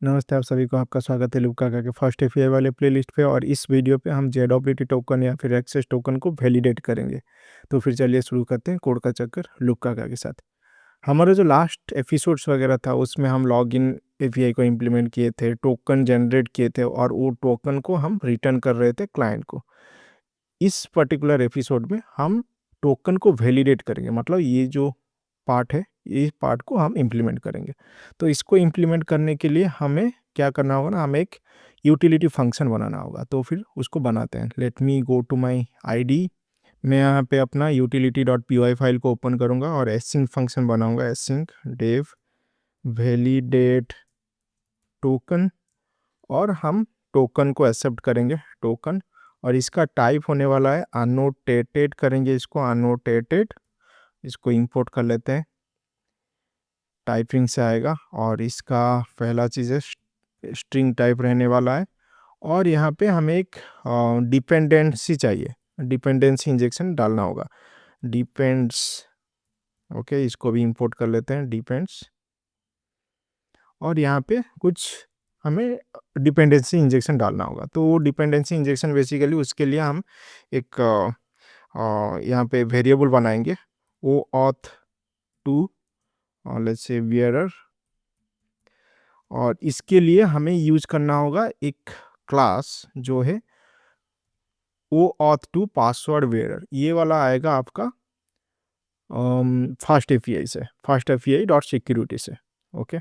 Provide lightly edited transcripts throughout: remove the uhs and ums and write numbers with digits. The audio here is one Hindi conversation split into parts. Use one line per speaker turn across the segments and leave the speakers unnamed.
नमस्ते आप सभी को, आपका स्वागत है लुक्का के फर्स्ट एफआई वाले प्लेलिस्ट पे। और इस वीडियो पे हम जेडब्ल्यूटी टोकन या फिर एक्सेस टोकन को वैलिडेट करेंगे। तो फिर चलिए शुरू करते हैं कोड का चक्कर लुक्का के साथ। हमारा जो लास्ट एपिसोड्स वगैरह था उसमें हम लॉगिन एपीआई को इम्प्लीमेंट किए थे, टोकन जनरेट किए थे और वो टोकन को हम रिटर्न कर रहे थे क्लाइंट को। इस पर्टिकुलर एपिसोड में हम टोकन को वैलिडेट करेंगे, मतलब ये जो पार्ट है इस पार्ट को हम इम्प्लीमेंट करेंगे। तो इसको इम्प्लीमेंट करने के लिए हमें क्या करना होगा ना, हमें एक यूटिलिटी फंक्शन बनाना होगा। तो फिर उसको बनाते हैं। Let me go to my ID. मैं यहाँ पे अपना utility डॉट py फाइल को ओपन करूँगा और एसिंक फंक्शन बनाऊँगा, एसिंक डेव वैलिडेट टोकन। और हम टोकन को एक्सेप्ट करेंगे टोकन, और इसका टाइप होने वाला है अनोटेटेड करेंगे, इसको अनोटेटेड। इसको इंपोर्ट कर लेते हैं, टाइपिंग से आएगा। और इसका पहला चीज़ है स्ट्रिंग टाइप रहने वाला है। और यहाँ पे हमें एक डिपेंडेंसी चाहिए, डिपेंडेंसी इंजेक्शन डालना होगा, डिपेंड्स। ओके, इसको भी इंपोर्ट कर लेते हैं, डिपेंड्स। और यहाँ पे कुछ हमें डिपेंडेंसी इंजेक्शन डालना होगा। तो वो डिपेंडेंसी इंजेक्शन बेसिकली उसके लिए हम एक यहाँ पे वेरिएबल बनाएंगे, ओ ऑथ टू लेट्स से वेयरर। और इसके लिए हमें यूज करना होगा एक क्लास जो है ओ ऑथ टू पासवर्ड वेयरर। ये वाला आएगा आपका फास्ट एपीआई से, फास्ट एपीआई डॉट सिक्योरिटी से। ओके,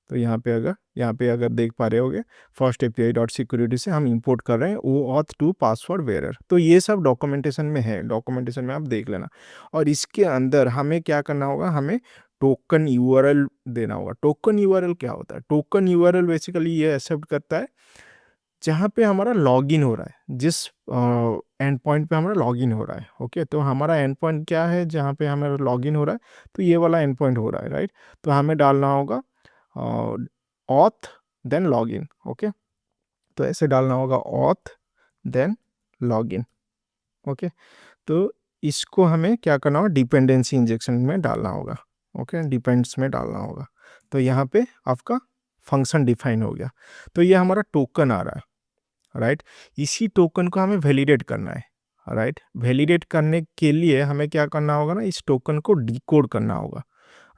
तो यहाँ पे अगर देख पा रहे होगे, फर्स्ट एपीआई डॉट सिक्योरिटी से हम इंपोर्ट कर रहे हैं ओ ऑथ टू पासवर्ड वेयरर। तो ये सब डॉक्यूमेंटेशन में है, डॉक्यूमेंटेशन में आप देख लेना। और इसके अंदर हमें क्या करना होगा, हमें टोकन यूआरएल देना होगा। टोकन यूआरएल क्या होता है? टोकन यूआरएल बेसिकली ये एक्सेप्ट करता है जहाँ पे हमारा लॉगिन हो रहा है, जिस एंड पॉइंट पे हमारा लॉगिन हो रहा है। ओके, तो हमारा एंड पॉइंट क्या है जहाँ पे हमारा लॉगिन हो रहा है? तो ये वाला एंड पॉइंट हो रहा है, राइट। तो हमें डालना होगा ऑथ देन लॉगिन। ओके, तो ऐसे डालना होगा ऑथ देन लॉगिन। ओके, तो इसको हमें क्या करना होगा, डिपेंडेंसी इंजेक्शन में डालना होगा। ओके, डिपेंड्स में डालना होगा। तो यहाँ पे आपका फंक्शन डिफाइन हो गया। तो ये हमारा टोकन आ रहा है, राइट। इसी टोकन को हमें वैलिडेट करना है, राइट। वैलिडेट करने के लिए हमें क्या करना होगा ना, इस टोकन को डिकोड करना होगा,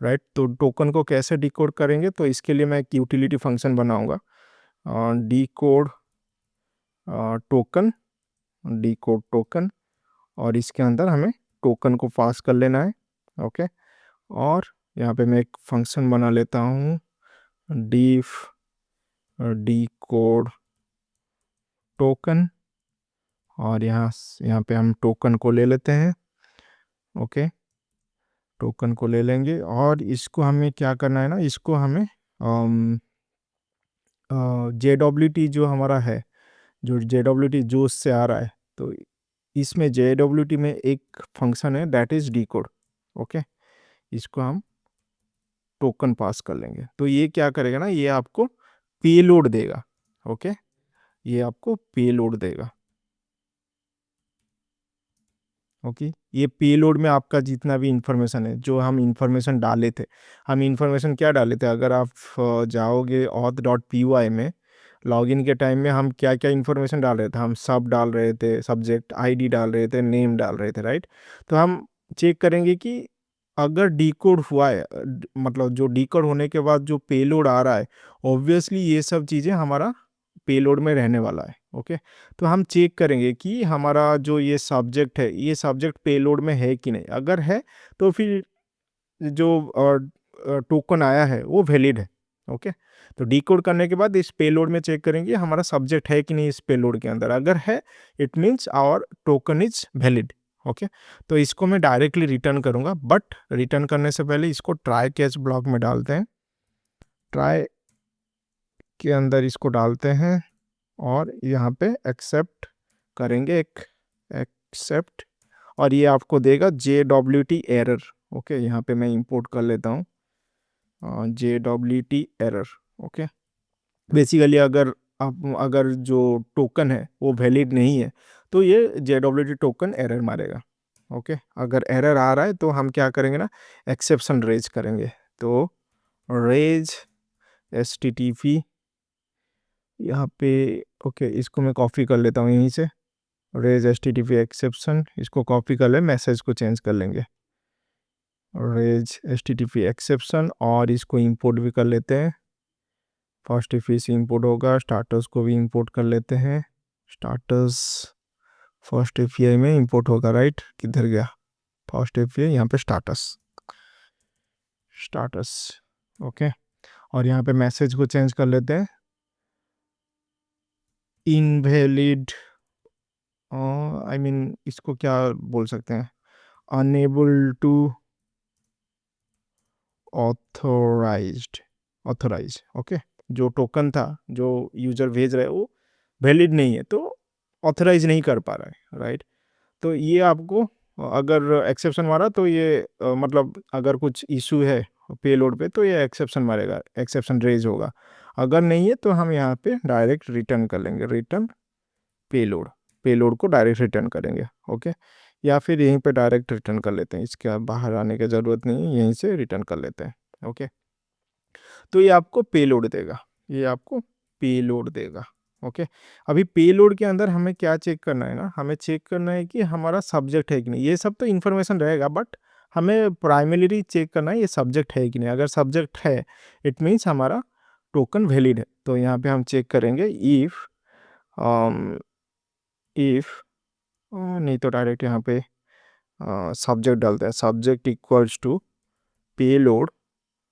राइट। तो टोकन को कैसे डिकोड करेंगे? तो इसके लिए मैं एक यूटिलिटी फंक्शन बनाऊंगा, डिकोड टोकन, डिकोड टोकन। और इसके अंदर हमें टोकन को पास कर लेना है। ओके, और यहाँ पे मैं एक फंक्शन बना लेता हूँ, डिफ डिकोड टोकन। और यहाँ पे हम टोकन को ले लेते हैं। ओके, टोकन को ले लेंगे और इसको हमें क्या करना है ना, इसको हमें JWT जो हमारा है, जो JWT जो से आ रहा है, तो इसमें JWT में एक फंक्शन है दैट इज डिकोड। ओके, इसको हम टोकन पास कर लेंगे। तो ये क्या करेगा ना, ये आपको पेलोड देगा। ओके, ये आपको पेलोड देगा। ओके, ये पेलोड में आपका जितना भी इंफॉर्मेशन है, जो हम इंफॉर्मेशन डाले थे, हम इंफॉर्मेशन क्या डाले थे, अगर आप जाओगे auth डॉट py में, लॉगिन के टाइम में हम क्या क्या इंफॉर्मेशन डाल रहे थे, हम सब डाल रहे थे, सब्जेक्ट आईडी डाल रहे थे, नेम डाल रहे थे, राइट। तो हम चेक करेंगे कि अगर डिकोड हुआ है, मतलब जो डिकोड होने के बाद जो पेलोड आ रहा है, ऑब्वियसली ये सब चीज़ें हमारा पेलोड में रहने वाला है। ओके, तो हम चेक करेंगे कि हमारा जो ये सब्जेक्ट है, ये सब्जेक्ट पेलोड में है कि नहीं। अगर है तो फिर जो टोकन आया है वो वैलिड है। ओके, तो डिकोड करने के बाद इस पेलोड में चेक करेंगे हमारा सब्जेक्ट है कि नहीं इस पेलोड के अंदर। अगर है, it means our token is valid. Okay, तो इसको मैं डायरेक्टली रिटर्न करूंगा, बट रिटर्न करने से पहले इसको ट्राई कैच ब्लॉक में डालते हैं। ट्राई के अंदर इसको डालते हैं और यहाँ पे एक्सेप्ट करेंगे, एक एक्सेप्ट। और ये आपको देगा JWT एरर। ओके, यहाँ पे मैं इंपोर्ट कर लेता हूँ JWT एरर। ओके, बेसिकली अगर जो टोकन है वो वैलिड नहीं है तो ये JWT टोकन एरर मारेगा। ओके, अगर एरर आ रहा है तो हम क्या करेंगे ना, एक्सेप्शन रेज करेंगे। तो रेज HTTP यहाँ पे ओके, इसको मैं कॉपी कर लेता हूँ यहीं से, रेज HTTP एक्सेप्शन, इसको कॉपी कर ले, मैसेज को चेंज कर लेंगे, रेज HTTP एक्सेप्शन, और इसको इंपोर्ट भी कर लेते हैं। फर्स्ट इफ से इंपोर्ट होगा, स्टार्टर्स को भी इंपोर्ट कर लेते हैं, स्टार्टर्स फर्स्ट API में इंपोर्ट होगा, राइट, किधर गया फर्स्ट API, यहाँ पे स्टार्टर्स, स्टार्टर्स ओके। और यहाँ पे मैसेज को चेंज कर लेते हैं, इनवैलिड, आई मीन इसको क्या बोल सकते हैं, unable to authorized, authorize okay. जो टोकन था जो यूजर भेज रहा है वो वैलिड नहीं है, तो ऑथराइज नहीं कर पा रहा है, राइट। तो ये आपको अगर एक्सेप्शन मारा तो ये मतलब अगर कुछ इशू है पेलोड पे तो ये एक्सेप्शन मारेगा, एक्सेप्शन रेज होगा। अगर नहीं है तो हम यहाँ पे डायरेक्ट रिटर्न कर लेंगे, रिटर्न पेलोड, पेलोड को डायरेक्ट रिटर्न करेंगे ओके। या फिर यहीं पे डायरेक्ट रिटर्न कर लेते हैं, इसके बाहर आने की ज़रूरत नहीं है, यहीं से रिटर्न कर लेते हैं ओके। तो ये आपको पेलोड देगा, ये आपको पेलोड देगा ओके। अभी पेलोड के अंदर हमें क्या चेक करना है ना, हमें चेक करना है कि हमारा सब्जेक्ट है कि नहीं। ये सब तो इन्फॉर्मेशन रहेगा, बट हमें प्राइमरीली चेक करना है ये सब्जेक्ट है कि नहीं। अगर सब्जेक्ट है इट मीन्स हमारा टोकन वैलिड है। तो यहाँ पे हम चेक करेंगे इफ़ नहीं तो डायरेक्ट यहाँ पे सब्जेक्ट डालते हैं, subject equals to payload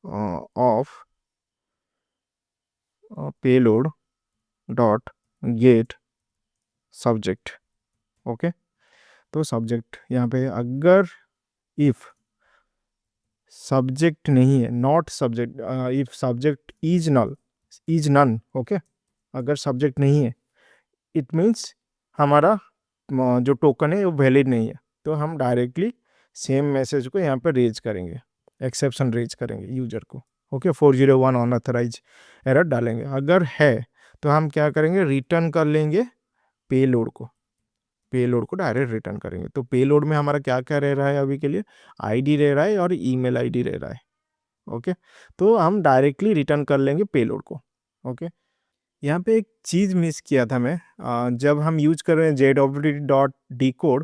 of payload dot get subject okay. तो सब्जेक्ट यहाँ पे अगर इफ सब्जेक्ट नहीं है, not subject, if subject is null, is none okay. अगर सब्जेक्ट नहीं है इट मीन्स हमारा जो टोकन है वो वैलिड नहीं है। तो हम डायरेक्टली सेम मैसेज को यहाँ पे रेज करेंगे, एक्सेप्शन रेज करेंगे यूजर को ओके। 401 अनऑथराइज एरर डालेंगे। अगर है तो हम क्या करेंगे, रिटर्न कर लेंगे पेलोड को, पेलोड को डायरेक्ट रिटर्न करेंगे। तो पेलोड में हमारा क्या क्या रह रहा है अभी के लिए, आईडी रह रहा है और ईमेल आईडी रह रहा है ओके। तो हम डायरेक्टली रिटर्न कर लेंगे पेलोड को ओके। यहाँ पे एक चीज़ मिस किया था मैं, जब हम यूज कर रहे हैं JWT.decode,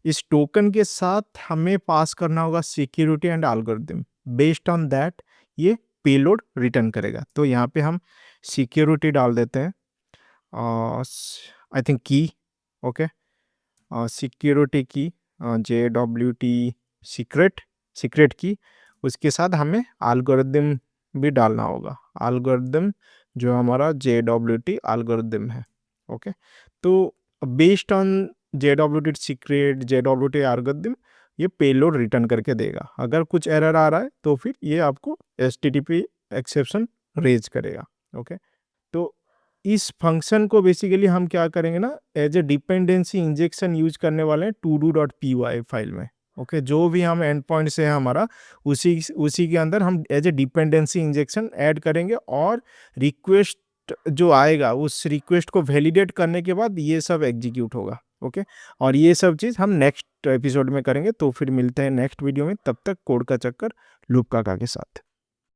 इस टोकन के साथ हमें पास करना होगा security and algorithm. Based on that ये पेलोड रिटर्न करेगा। तो यहाँ पे हम सिक्योरिटी डाल देते हैं, आई थिंक की ओके, सिक्योरिटी की JWT सीक्रेट, सीक्रेट की, उसके साथ हमें एल्गोरिथम भी डालना होगा, एल्गोरिथम जो हमारा JWT एल्गोरिथम है ओके। तो based on JWT secret, JWT algorithm ये पेलोड रिटर्न करके देगा। अगर कुछ एरर आ रहा है तो फिर ये आपको HTTP एक्सेप्शन रेज करेगा ओके। तो इस फंक्शन को बेसिकली हम क्या करेंगे ना, as a dependency injection use करने वाले हैं todo.py फाइल में ओके। जो भी हम एंड पॉइंट से है हमारा उसी के अंदर हम as a dependency injection add करेंगे, और रिक्वेस्ट जो आएगा उस रिक्वेस्ट को वैलिडेट करने के बाद ये सब एग्जीक्यूट होगा ओके। और ये सब चीज़ हम नेक्स्ट एपिसोड में करेंगे। तो फिर मिलते हैं नेक्स्ट वीडियो में, तब तक कोड का चक्कर लूप काका के साथ।